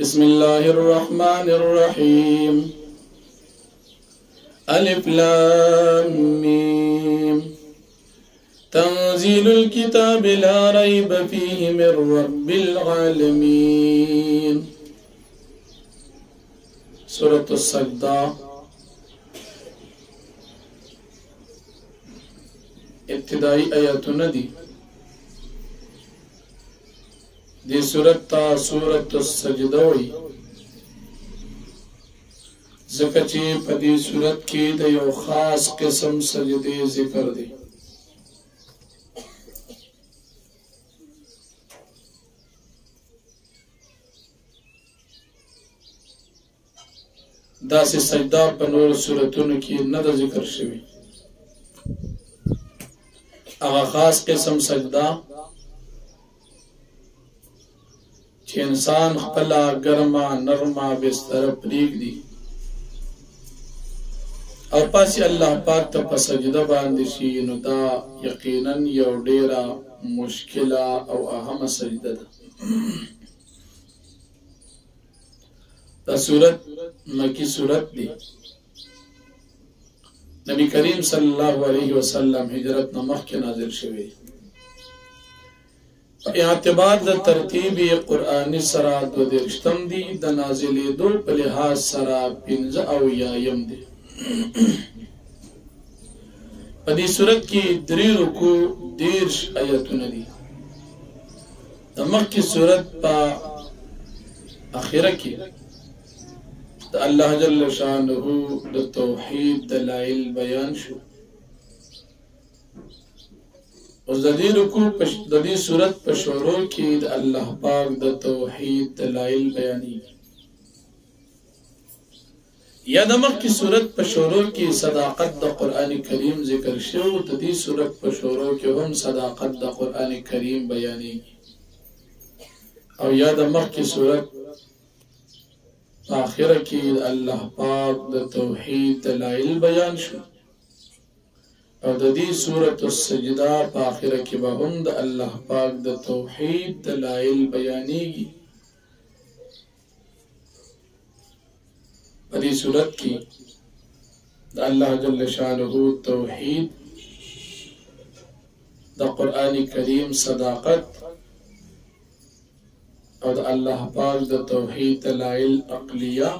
بسم الله الرحمن الرحيم ألف لام ميم تنزيل الكتاب لا ريب فيه من رب العالمين سورة السجدة ابتدائی آیاتونه دي دی سورت تا سورت السجدہ وی ځکه چې په دې سورت کې د یو خاص قسم سجدې ذکر دی داسې سجده په نورو سورتونو کې نه ده ذکر شوی هغه خاص قسم سجده چې انسان خپل ګرمه نرمه بستر پریږدي او پاسې الله پاک ته په سجده باندې شي نو دا یقینا یو ډیره مشکله او اهمه سجده ده دا سورت مکی سورت دی نبی کریم صلی الله علیه وسلم هجرت نه مخکې نازل شوی په اعتبار د ترتیب قرآنی سره 22 دی د نازلېدو په لحاظ سره 15 دی په دې سورت کې 3 رکوع 10 آیاتونه دي د مکې سورت په اخره کې د الله جل شانه د توحید دلایل بیان شو اوس د دې رکوع په د دې سورت په شروع کې د الله پاک د توحید دلایل بیانېږي یا د مکې سورت په شروع کې صداقت د قرآن کریم ذکر شو د دې سورت په شروع کې هم صداقت د قرآن کریم بیانېږي او یا د مکې سورت په آخره کې الله پاک د توحید دلایل بیان شو او د دې سورۃ السجدہ په آخره کې به هم د الله پاک د توحید دلایل بیانېږي په دې سورۃ کې د الله جل شانه توحید د قرآن کریم صداقت او د الله پاک د توحید دلایل عقلیه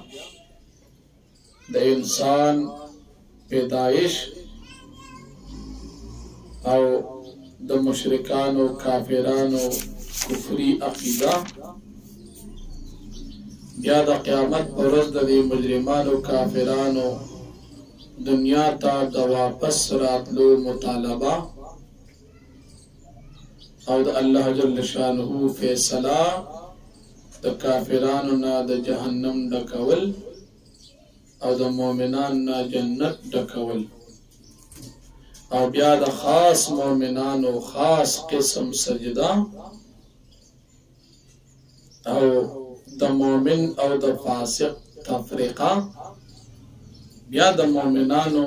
د انسان پیدایش او د مشرکانو کافرانو کفری عقیده بیا د قیامت پر ورځ د مجرمانو کافرانو دنیا ته د واپس راتلو مطالبه او د الله جل شانه فیصله د کافرانو نه د جهنم ډکول او د مؤمنان نه جنت ډکول او بیا د خاص مؤمنانو خاص قسم سجده او د مؤمن او د فاسق تفریقه بیا د مؤمنانو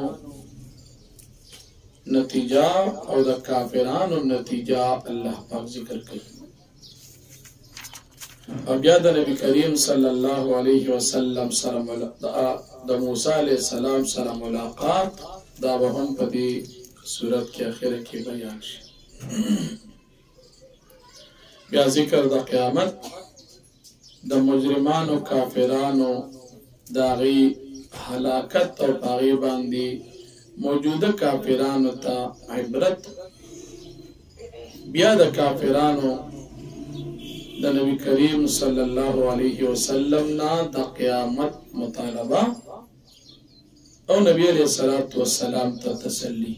نتیجه او د کافرانو نتیجه الله پاک ذکر کوي او بیا د نبی کریم صلی الله علیه وسلم سره د موسی علیه السلام سره ملاقات دا به هم په دې سورت کې اخره کې بیان شي بیا ذکر د قیامت د مجرمانو کافرانو داغي هلاکت او پاغي باندې موجوده کافرانو ته عبرت بیا د کافرانو د نبی کریم صلی الله علیه وسلم نه د قیامت مطالبه او نبی علیہ الصلوۃ والسلام ته تسلی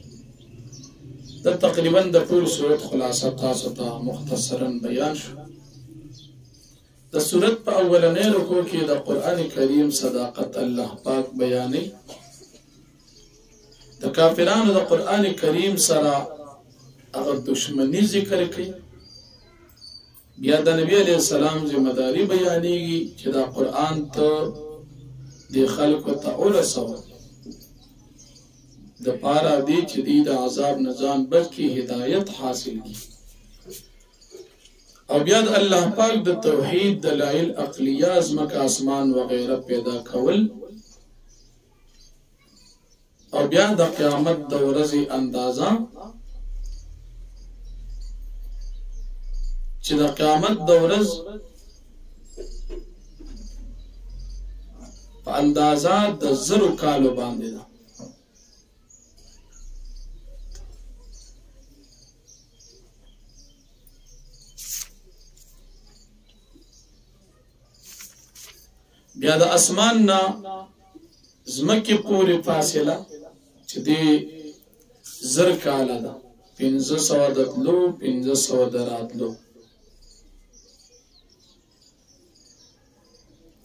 دا تقریبا د ټول سورت خلاصه تاسو ته مختصرا بیان شو د سورت په اولنې رکوع کې د قران کریم صداقت الله پاک بیانې د کافرانو د قران کریم سره هغه دشمنی ذکر کوي بیا د نبی علیہ السلام ذمہ داری بیانېږي چې دا قران ته د خلکو ته ورسوي د پاره دی چې د عذاب نزان بلکې هدایت حاصل کی او بیا د الله پاک د توحید دلایل عقلیه ازمکه اسمان وغیره پیدا کول او بیا د قیامت د ورځې اندازه چې د قیامت د ورځ په اندازه د 1000 کالو باندې ده. بیا د اسمان نه زمکه پورې فاصله چې دی 1000 کاله ده 1500 د تلو 1500 د راتلو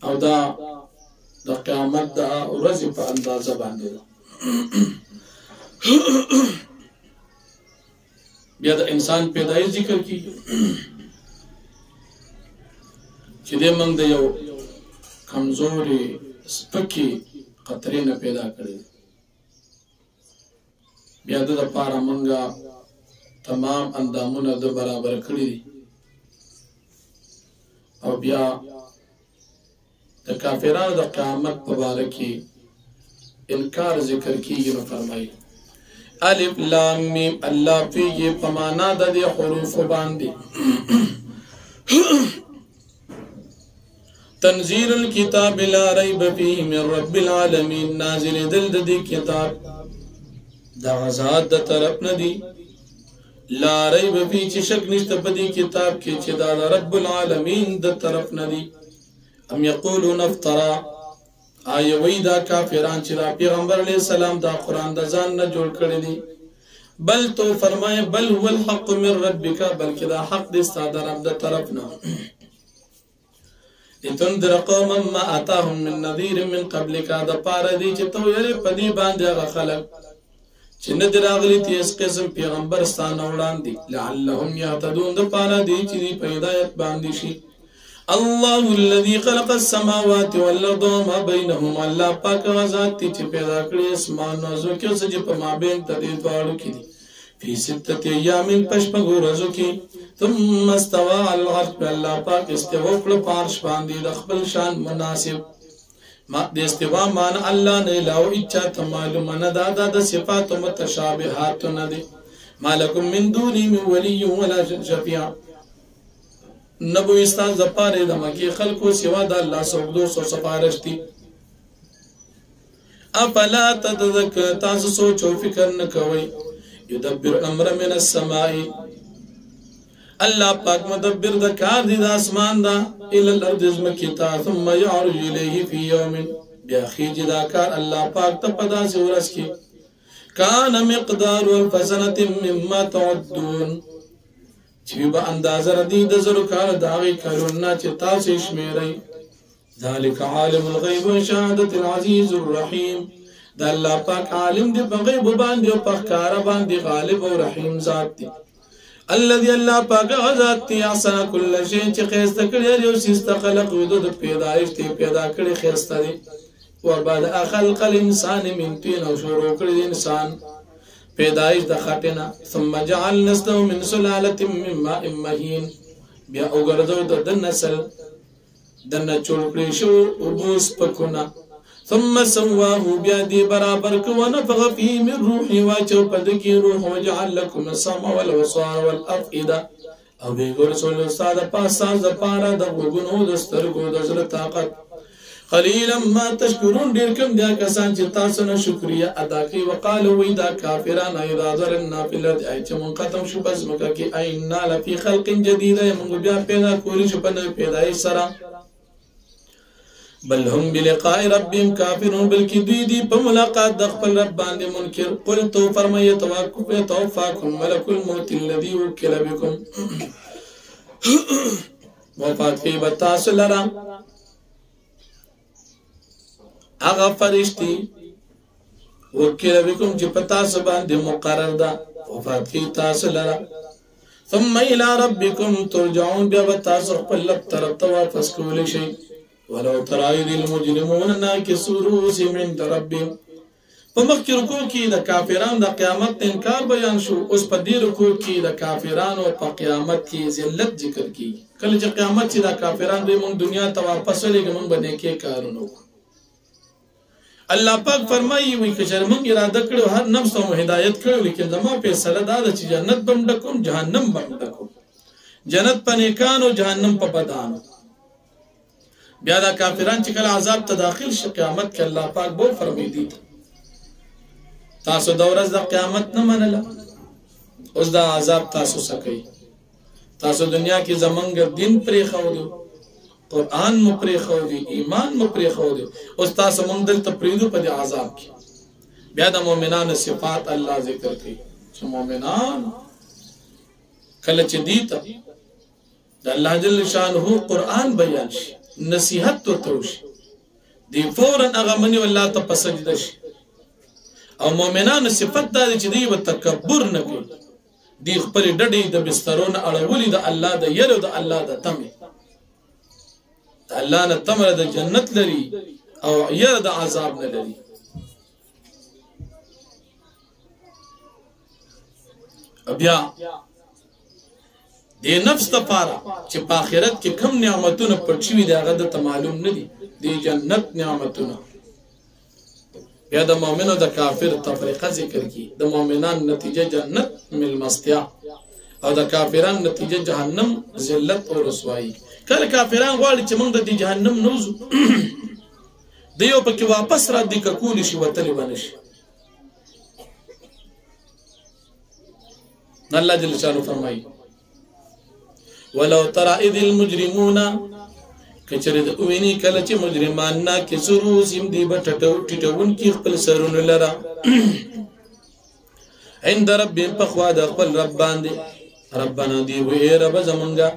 او دا د قیامت د ورځې په اندازه باندې ده. بیا د انسان پیدایش ذکر کی چې دې موږ د یو کمزوري سپکی قطرې نه پیدا کړی بیا د لپاره مونږه تمام اندامونه د برابر کړی او بیا د کافرانو د قیامت په باره کې انکار ذکر کیږي نو فرمایي الف لام میم الله فيه په معنا د حروف باندې تنزيل الكتاب لا ريب فيه من رب العالمين نازل دل کتاب دا غزاد د طرف ندی لا ريب فيه چې شک نشته په دې کتاب کې چې دا رب العالمین د طرف ندی ام یقولون افترا آیا وی دا کافران چې دا پیغمبر علیہ السلام دا قرآن دا ځان نه جوړ کړی دی بل تو فرمائے بل هو الحق من ربک بلکې دا حق دې ستاسو رب د طرف نه لتنذر قوما ما اتاهم من نذير من قبلك دا پاره دی چې تو یې په دې باندې هغه خلک چې نه دراغلی تیس قسم پیغمبر ستانه وړاندې لعلهم يهتدون دا پاره دی چې په هدایت باندې شي الله الذي خلق السماوات والارض وما بينهما الله پاک ذات چې پیدا کړی اسمان او زمکه چې په مابین ته دي دواړو کې دي په 6 ایام پشپغو ورځو کې ثم استوى على العرش الله پاک استوا کړ پارش باندې د خپل شان مناسب ما د استوا مان الله نه لاو اچا ته معلومه نه دا د صفات متشابهات نه دي مالکم من دوني من ولي ولا شفيع نبو استاد زپاره د مکی خلقو سوا د الله سوګدو سو سفارش دي افلا تذکر تاسو سوچ او فکر نه کوي يدبر امر من السماء الله پاک مدبر د کار دي د اسمان دا ال الارض زمکتا ثم يعرج اليه في يوم بیا خيج دا کار الله پاک ته پدا سي ورس کی کان مقدار الفسنه مما تعدون چې به اندازه ردی د 1000 کال داغي کلونه چې تاسو شمیرئ ذالک عالم الغیب وشهادت العزیز الرحیم دا الله پاک عالم دی په غیب باندې او په کار باندې غالب او رحیم ذات دی الذي الله پاک ذات دی احسن كل شيء چې خیسته کړی یو سیست خلق ودود پیدایش ته پیدا کړی خیسته دی او بعد خلق الانسان من طين او شروع کړی انسان پیدایش د خټینا ثم جعل نسله من سلاله من ماء مهين بیا وګرځو د نسل دنه چولکړی شو او بوس پکونه ثم سواه بیا دی برابر کو ونفخ فيه من روحي واچو پدکی روح وجعل لكم السمع والابصار والافئده او به ګورسول استاد پاسا ز پارا د وګونو د سترګو د زړه طاقت قليلا ما تشكرون ډیر کم دي کسان چې تاسو نه شکریا ادا کوي وقالو وی دا کافرانه اذا ذرنا في الارض ایت من ختم شو بس مکه کې اینا لفي خلق جديد موږ بیا پیدا کولی شو په پیدایش سره بل هم بلقاء ربهم كافرون بلکې دوی دي په ملاقات د خپل رب باندې منکر قلت فرمایه توفاكم ملك الموت الذي وكل بكم وفات کی بتاس لرا اغا فرشتي وكل بكم چې پتا سبان دي مقرر ده وفات کی تاس لرا ثم الى ربكم ترجعون بیا بتاس خپل لب طرف ته واپس کول شي ولو ترى المجرمون ناكسوا رؤوسهم عند ربهم په مخکې رکوع کې د کافرانو د قیامت انکار بیان شو، اوس په دې رکوع کې د کافرانو په قیامت کې ذلت ذکر کیږي. کله چې قیامت چې د کافرانو دوی موږ دنیا ته واپس ولېږو، موږ به نیکي کارونه وکړو. الله پاک فرمایي وي که چېرې موږ اراده کړو هر نفس ته مو هدایت کړو، لیکن زما فیصله دا ده چې جنت به هم ډکوم، جهنم به هم ډکوم. جنت په نیکانو، جهنم په بدانو. بیا دا کافران چې کله عذاب ته داخل شي قیامت کې الله پاک به فرمایي تاسو د ورځ د قیامت نه منله، اوس دا عذاب تاسو سکئ. تاسو دنیا کې زمونږ دین پرېښودو، قرآن مو پرېښودی، ایمان مو پرېښودی، اوس تاسو مونږ دلته پرېږدو په دې عذاب کې. بیا د مؤمنانو صفات الله ذکر کوي چې مؤمنان کله چې دی ته د الله جل شانه قرآن بیان شي، نصیحت ورته وشي، دی فورا هغه مني الله ته په سجده شي. او مؤمنانو صفت دا دی چې دی به تکبر نه کوي، دی خپل ډډې د بسترونو اړولي د الله د یره د الله د تمه، د الله نه تمه د جنت لري او یره د عذاب نه لري. بیا د نفس لپاره چې په آخرت کې کم نعمتونه پټ شوي دي هغه ته معلوم نه دي، د جنت نعمتونه. بیا د مؤمن او د کافر تفریقه ذکر کی. د مؤمنان نتیجه جنت ملمستیا او د کافرانو نتیجه جهنم ذلت او رسوایی. کله کافران غواړي چې موږ د جهنم نوزو دیو پکې واپس را دي کول شي وتلی ونشي. الله جل شانه فرمایي ولو ترى اذ المجرمون کچره د ویني کله چې مجرمان نا کې سرو سیم دی بټټون کې خپل سرونه لرا عند رب پخوا د خپل رب باندې ربنا دی وې رب زمونږه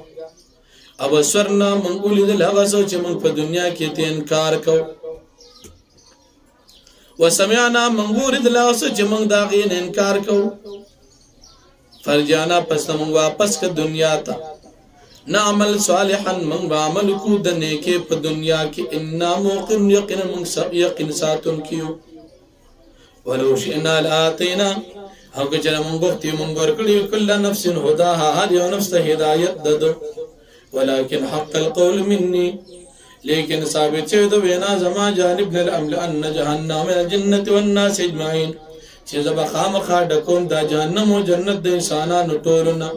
او سرنا منقول د هغه سوچ مونږ په دنیا کې ته انکار کو وسمعنا منغور د هغه سوچ مونږ دا غین انکار کو فرجانا پس مونږ واپس ک دنیا ته نعمل صالحا من بعمل کو د نیکه په دنیا کې ان موقن یقینا من سب یقین ساتون کیو ولو شئنا لاتینا او که چېرې مونږ وختي مونږ ورکړي کله نفس هداها هر یو نفس ته هدایت ددو ولكن حق القول مني لیکن ثابت شوی د وینا زما جانب نه لأملأن جهنم من الجنة والناس اجمعين چې زبا خامخا ډکوم دا جهنم او جنت د انسانانو ټولونه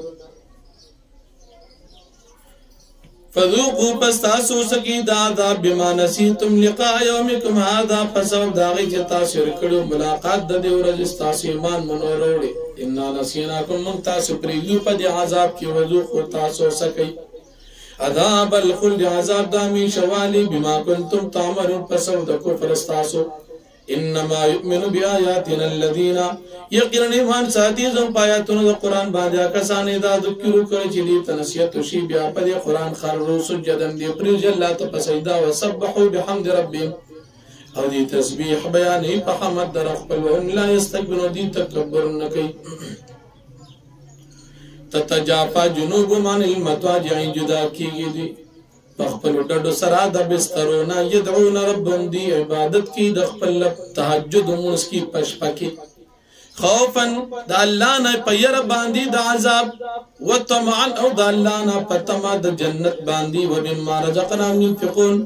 فذوقوا پستاسو سکی دا عذاب بما نسیتم لقاء یومکم هذا فسبب داغی چې تاسو کړو ملاقات د دې ورځې تاسو ایمان منوروړي ان نسیناکم من تاسو پریږدو په دې عذاب کې وذوقوا تاسو سکی عذاب الخلد عذاب دامی شوالی بما کنتم تعملون فسبب د کفر تاسو انما يؤمن بآياتنا الذين يقرن ایمان ساتي زم پایاتونو د قران باندې کسانې دا ذکر کوي چې دې تنسیت شي بیا په قران خرو سجدن دې پر جل ته پسیدا وسبحوا بحمد ربهم او دې تسبیح بیانې په حمد در خپل وان لا یستكبرون دې تکبر نه کوي تتجافا جنوبهم عن المضاجع جدا کیږي دي خپل ډډو سره د بسترونه يدعون ربهم دی عبادت کی د خپل تهجد مونږ کی پشپکی خوفا د الله نه پیر باندې د عذاب وطمعا او د الله نه پتما د جنت باندې و بما رزقناهم ينفقون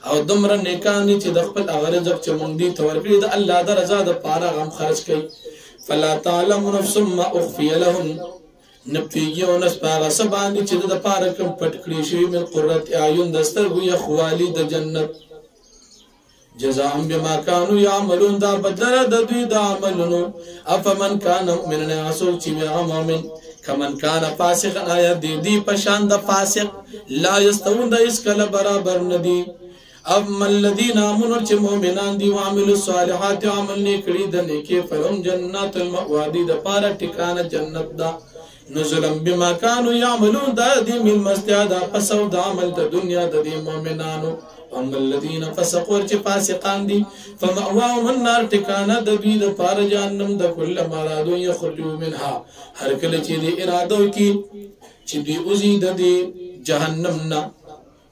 او دمر نیکان چې د خپل رزق چې مونږ دی تورګي د الله د رضا د پاره غم خرج کړي فلا تعلم نفس ما اخفي لهم نپیږي او نس پاغه سباندې چې د پاره کوم پټ کړی شي من قرت اعین دسترګو یا خوالي د جنت جزاء بما كانوا يعملون دا بدل د دوی د عملونو افمن كان مؤمنا اسو چې مؤمن کمن كان فاسقا آیا دی پشان د فاسق لا يستوون د اسکل برابر ندي اما الذين امنوا چې مؤمنان دي وعملوا الصالحات عمل نیکړي د نیکي فهم جنات المأوى دي د پاره ټکانه جنت دا نزلا بما كانوا يعملون دا دي من مستعد فسو دا عمل د دنیا د دي مؤمنانو اما الذين فسقوا چې فاسقان دي فمأواهم النار ټکانه د دوی د پاره جهنم د کله مرادو يخرجوا منها هر کله چې دي اراده وکي چې دوی اوزي د دي جهنم نه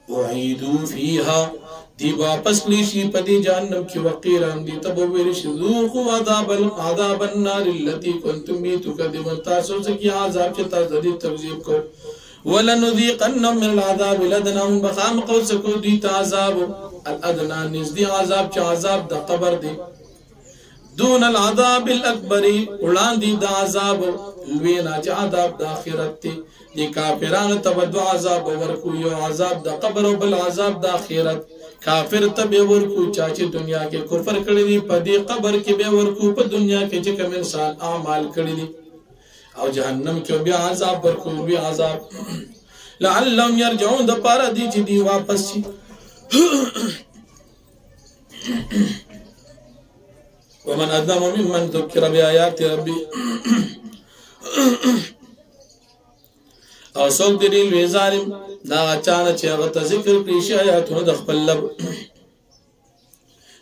اعیدوا فیها دی واپس لیشی پدی جہنم کی وقیران دی تبویر شذوقوا عذاب النار اللتی کنتم بی تکذبون تاسو سکی عذاب چتا زدی تکذیب کو ولنذیقنهم من العذاب الادنى بخام قوسکو دیتا عذاب الادنى نزدی عذاب چا عذاب دا قبر دی دون العذاب الاکبر اولان دی دا عذاب الوینا چا عذاب دا آخرت تی دی کافران تبدو عذاب ورکو یو عذاب دا قبر و بل عذاب دا آخرت کافر تب ورکو چاچی دنیا کے کفر کردی دی پا دی قبر کی بے ورکو پا دنیا کے چکم انسان اعمال کردی دی او جہنم کیوں بھی عذاب ورکو بھی عذاب لعلهم یرجعون دا پارا دی چی دی واپس چی ومن ادم ممن ذکر بآیات ربی او سوک دلیل وی ظالم دا اچانا چی اغتا ذکر کریشی آیاتون دخپل لب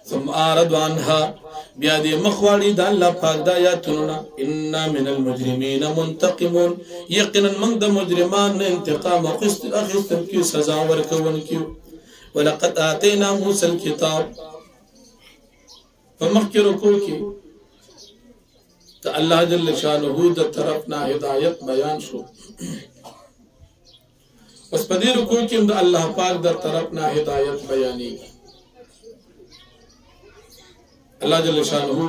ثم آرد عنها بیادی مخواری دا اللہ پاک دا آیاتوننا انا من المجرمین منتقمون یقنا من دا مجرمان انتقام اخستن کیو سزا ورکون کیو ولقد آتینا موسیٰ الكتاب فمخی رکو کی تا اللہ جل شانہو دا طرفنا ہدایت بیان شو بس پدی رکو کی دا اللہ پاک دا طرفنا ہدایت بیانی اللہ جل شانہو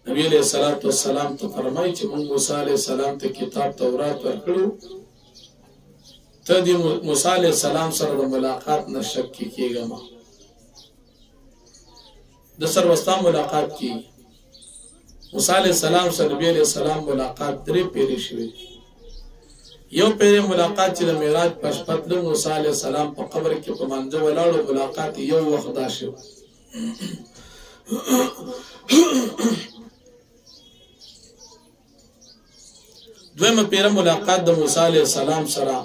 نبی علیہ السلام تا فرمائی چی من موسیٰ علیہ السلام تا کتاب تورات ورکڑو تا دی موسیٰ علیہ السلام سر ملاقات نشک کی کیے گا ماں دا سر وسطا ملاقات کی موسیٰ علیہ السلام سر نبی علیہ السلام ملاقات درے پیری شوی یو پیری ملاقات چی دا میراج پشپت دا موسیٰ علیہ السلام پا قبر کی پا منجو ولارو ملاقات یو وقت دا شو دویم پیرا ملاقات دا موسیٰ علیہ السلام سرا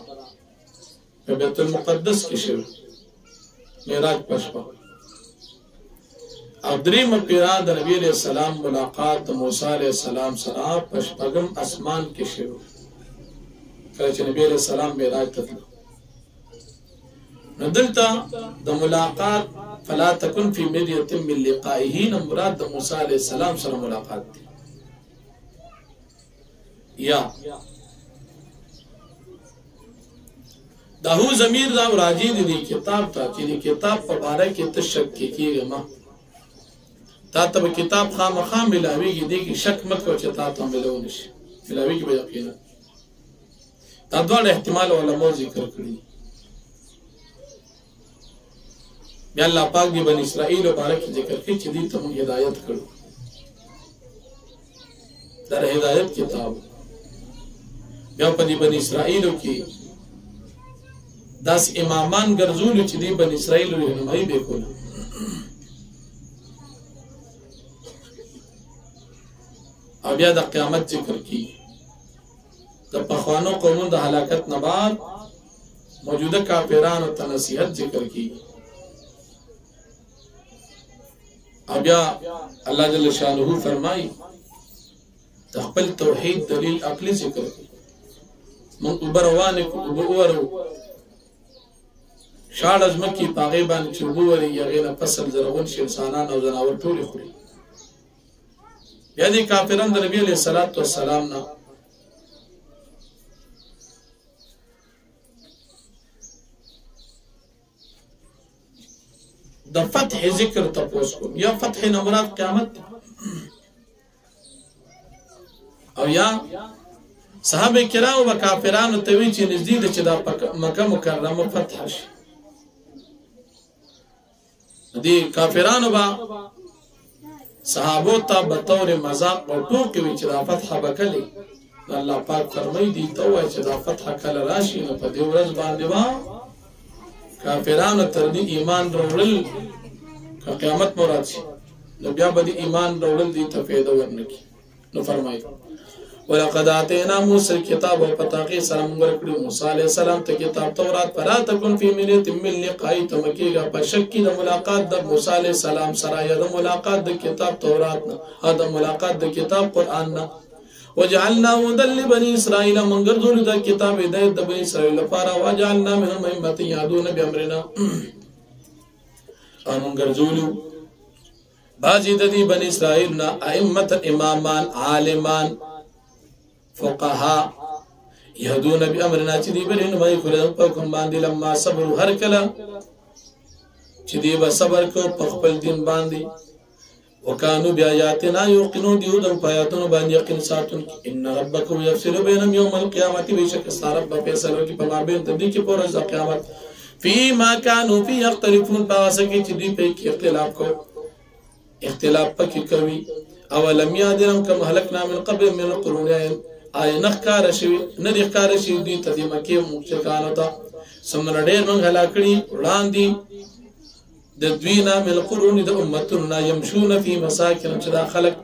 پا بیت المقدس کی شو میراج پشپت او دریم پیرا دا نبی علیہ السلام ملاقات دا موسیٰ علیہ السلام سرا پشپگم اسمان کی شروع کلچ نبی علیہ السلام میراج تطلع ندلتا دا ملاقات فلا تکن فی مریت من لقائہی نمراد دا موسیٰ علیہ السلام سرا ملاقات دی یا داہو زمیر دا راجی دی کتاب تا چی دی کتاب پا بارے کی تشک کی گا ماں تا تب کتاب خام خام ملاوی کی دیکھی شک مت کو چتا تا ملاو نشی ملاوی کی بیقینا تا دوار احتمال علماء ذکر کری بیا اللہ پاک دی بن اسرائیل و بارک ذکر کی چی دی تم ہدایت کرو در ہدایت کتاب بیا پا دی بن اسرائیل کی داس امامان گرزول چی دی بن اسرائیل رہنمائی بے کولا او بیا دا قیامت ذکر کی دا پخوانو قومون دا حلاکت نباد موجودہ کافران و تنصیحت ذکر کی او بیا اللہ جل شانہو فرمائی دا خپل توحید دلیل عقلی ذکر کی من اوبروانکو اوبورو شاڑ از مکی پاغیبان چی اوبوری یغین پسل زرون شنسانان او زناور طولی خوری یعنی کافران دا نبی علیہ السلام نا دا فتح ذکر تپوس کو یا فتح نمراد قیامت او یا صحابہ کرام و کافران توی چی نزدید چی دا مکہ مکرم فتح شی دی کافران با صحابو تا بطور مذاق و ٹوکی وی چی دا فتح بکلی اللہ پاک فرمائی دی توی چی دا فتح کل راشی نا پا دیو رز باندی با کافران تردی ایمان روڑل کا قیامت مراد شی نبیا بدی ایمان روڑل دی تفید ورنکی نو فرمائی وَلَقَدْ آتَيْنَا مُوسَى الْكِتَابَ وَپَتَاقِي سلام ورکڑی موسیٰ علیہ السلام تا کتاب تورات فَلَا تَكُنْ فِي مِرْيَةٍ مِّن لِقَائِهِ تمکی گا پشکی دا ملاقات دا موسیٰ علیہ السلام سرا یا دا ملاقات دا کتاب تورات نا دا ملاقات دا کتاب قرآن نا وجعلنا هدى لبني اسرائيل من ګرځول دا کتاب هدایت د بني اسرائیل لپاره وجعلنا منهم ائمة يهدون بأمرنا ان ګرځول بعضی د دې بني اسرائیل نا ائمة امامان عالمان فقهاء يهدون بأمرنا چې دې بلین وای خلک په کوم باندې لما صبر هر کله چې دې به صبر کو په خپل دین باندې وكانوا بآياتنا يوقنون ديود الفاياتون بان يقين ساتون ان ربك يفصل بينهم يوم القيامه بشك رب فيصل کی پما بین تبدی کی پورز قیامت فيما كانوا في يختلفون پاسکی چې دې په کې اختلاف پکې کوي اولم يادرم كم هلكنا من قبل من القرون اي نخکار شي نه دي ښکار شي دې ته مکه مشرکان ته سمره ډېر من هلاکړي وړاندې د دوینا من القرون د امتنا يمشون في مساكن چې دا خلق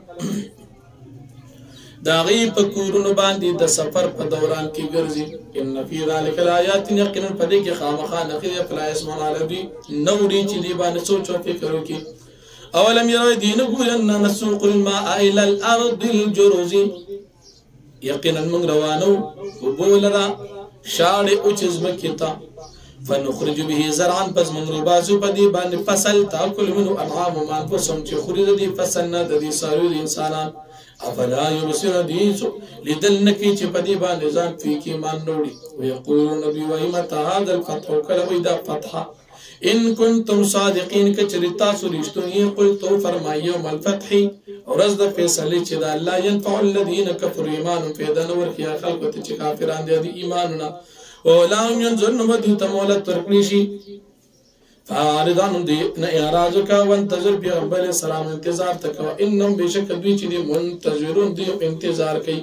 دا غي په کورونو باندې د سفر په دوران کې ګرځي ان في ذلك الايات يقينا پدې کې خامخا نخيه فلا اسمان عربي نوري چې دی باندې سوچ او فکر وکي اولم يروا دين ګورن نسوق الماء الى الارض الجرز يقينا من روانو وبولرا شاړ او چزمکتا فنخرج به زرعا پس من رباسو پدی باندې فصل تاکل منه انعام ما فسم چې خوري دي فصل نه د دې سارو انسانان افلا يبصر دي لدلنکی چې پدی باندې ځان فی کی مان نوړي ويقول نبي وایمت هذا الفتح کله ودا فتح ان كنتم صادقين کچریتا سرشتونی قلت فرمای يوم الفتح ورځ د فیصله چې د الله ينفع الذين كفروا ایمان پیدا نور کیا خلق ته چې کافران دي ایمانونه ولهم ينظرن ودي تمولت تركنيشي فاردان دي اعراضك وانتظر بيغمبر السلام انتظار تكوا انهم بشك دوی چې دي منتظرون دي انتظار کوي